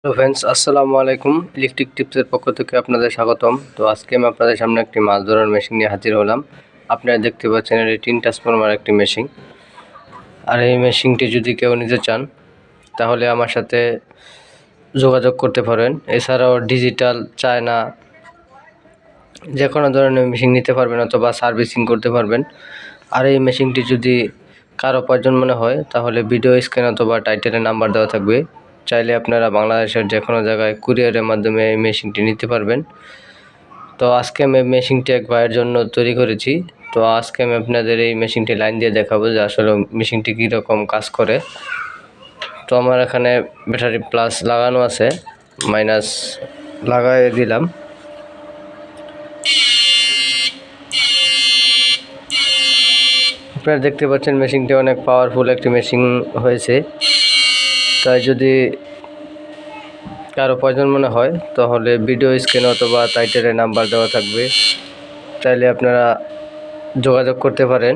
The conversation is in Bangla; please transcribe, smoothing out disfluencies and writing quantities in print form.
হ্যালো ফ্রেন্ডস, আসসালামু আলাইকুম। ইলেকট্রিক টিপসের পক্ষ থেকে আপনাদের স্বাগতম। তো আজকে আমি আপনাদের সামনে একটি মাছ ধরার মেশিন নিয়ে হাজির হলাম। আপনারা দেখতে পাচ্ছেন এটি টিন ট্রান্সফরমার একটি মেশিন। আর এই মেশিনটি যদি কেউ নিতে চান তাহলে আমার সাথে যোগাযোগ করতে পারেন। এছাড়াও ডিজিটাল, চায়না যে কোনো ধরনের মেশিন নিতে পারবেন অথবা সার্ভিসিং করতে পারবেন। আর এই মেশিনটি যদি কারো প্রয়োজন মনে হয় তাহলে ভিডিও স্ক্রিন অথবা টাইটেলে নাম্বার দেওয়া থাকবে। চাইলে আপনারা বাংলাদেশের যে কোনো জায়গায় কুরিয়ারের মাধ্যমে এই মেশিনটি নিতে পারবেন। তো আজকে আমি মেশিনটি এক ভাইয়ের জন্য তৈরি করেছি। তো আজকে আমি আপনাদের এই মেশিনটি লাইন দিয়ে দেখাবো যে আসলে মেশিনটি কীরকম কাজ করে। তো আমার এখানে ব্যাটারি প্লাস লাগানো আছে, মাইনাস লাগাই দিলাম। আপনারা দেখতে পাচ্ছেন মেশিনটি অনেক পাওয়ারফুল একটি মেশিন হয়েছে। তাই যদি কারো প্রয়োজন মনে হয় তাহলে ভিডিও স্ক্রিন অথবা টাইটেলে নাম্বার দেওয়া থাকবে, চাইলে আপনারা যোগাযোগ করতে পারেন।